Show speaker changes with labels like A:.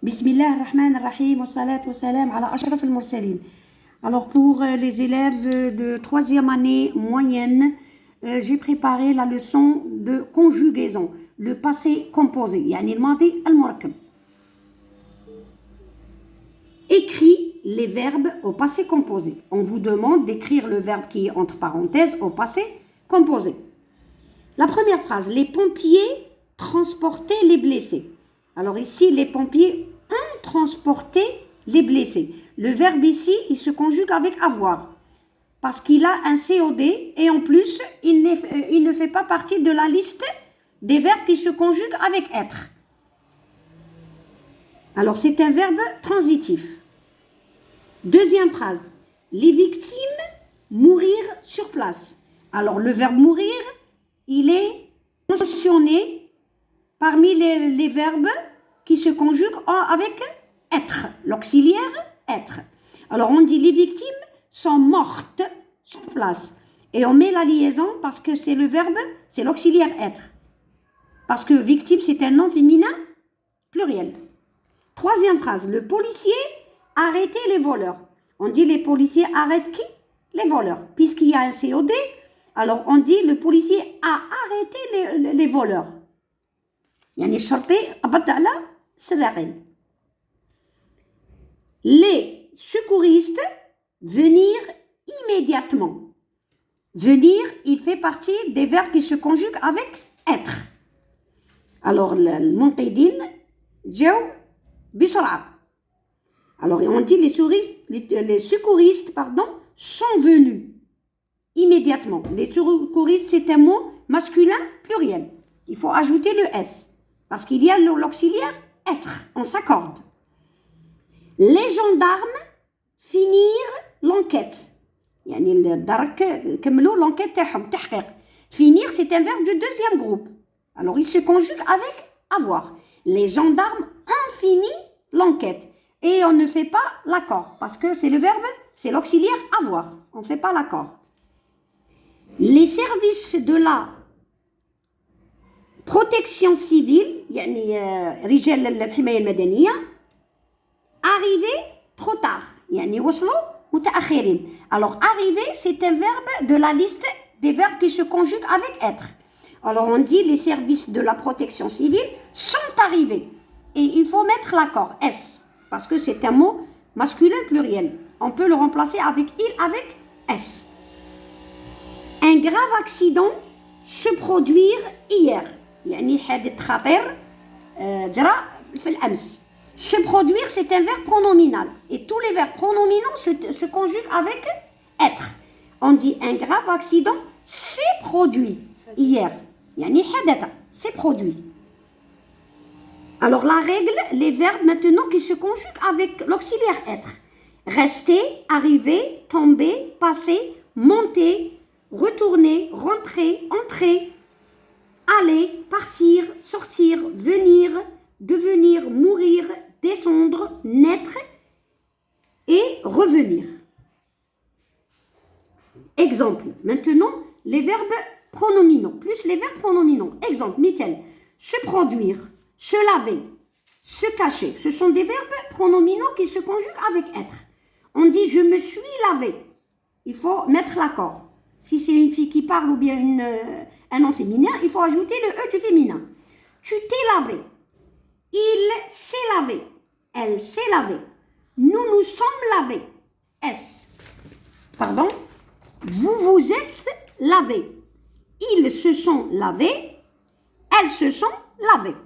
A: Bismillah ar-Rahman ar-Rahim, wa salat wa salam ala ashraf al-mursalin. Alors pour les élèves de 3e année moyenne, j'ai préparé la leçon de conjugaison, le passé composé, yani al-madi al-murakkab. Écrit les verbes au passé composé. On vous demande d'écrire le verbe qui est entre parenthèses au passé composé. La première phrase, les pompiers transportaient les blessés. Alors ici, les pompiers ont transporté les blessés. Le verbe ici, il se conjugue avec avoir. Parce qu'il a un COD et en plus, il ne fait pas partie de la liste des verbes qui se conjuguent avec être. Alors c'est un verbe transitif. Deuxième phrase, les victimes mourirent sur place. Alors le verbe mourir, il est mentionné parmi les verbes qui se conjuguent avec être, l'auxiliaire être. Alors on dit les victimes sont mortes sur place. Et on met la liaison parce que c'est le verbe, c'est l'auxiliaire être. Parce que victime, c'est un nom féminin pluriel. Troisième phrase, le policier arrêtait les voleurs. On dit les policiers arrêtent qui? Les voleurs. Puisqu'il y a un COD, alors on dit le policier a arrêté les voleurs. يعني الشرطي قبض على السراقين. Les secouristes venir immédiatement. Venir, il fait partie des verbes qui se conjuguent avec être. Alors المنقذين جاو بسرعة. Alors on dit les secouristes sont venus immédiatement. Les secouristes, c'est un mot masculin pluriel. Il faut ajouter le S. Parce qu'il y a l'auxiliaire être, on s'accorde. Les gendarmes finirent l'enquête. L'enquête finir, c'est un verbe du deuxième groupe. Alors il se conjugue avec avoir. Les gendarmes ont fini l'enquête. Et on ne fait pas l'accord. Parce que c'est le verbe, c'est l'auxiliaire avoir. On ne fait pas l'accord. Les services de la protection civile, يعني رجال الحماية المدنية, arriver trop tard, يعني وصلوا متأخرين. Alors arriver, c'est un verbe de la liste des verbes qui se conjuguent avec être. Alors on dit les services de la protection civile sont arrivés. Et il faut mettre l'accord S, parce que c'est un mot masculin pluriel. On peut le remplacer avec il, avec S. Un grave accident se produire hier. يعني حادث خطير جرى في الأمس. Se produire, c'est un verbe pronominal. Et tous les verbes pronominaux se conjuguent avec être. On dit un grave accident s'est produit hier. يعني حدث, s'est produit. Alors la règle, les verbes maintenant qui se conjuguent avec l'auxiliaire être. Rester, arriver, tomber, passer, monter, retourner, rentrer, entrer, aller, partir, sortir, venir, devenir, mourir, descendre, naître et revenir. Exemple. Maintenant, les verbes pronominaux, plus les verbes pronominaux. Exemple, Mitel. Se produire, se laver, se cacher. Ce sont des verbes pronominaux qui se conjuguent avec être. On dit je me suis lavé. Il faut mettre l'accord. Si c'est une fille qui parle ou bien un nom féminin, il faut ajouter le E du féminin. Tu t'es lavé. Il s'est lavé. Elle s'est lavée. Nous nous sommes lavés. S. Pardon. Vous vous êtes lavés. Ils se sont lavés. Elles se sont lavées.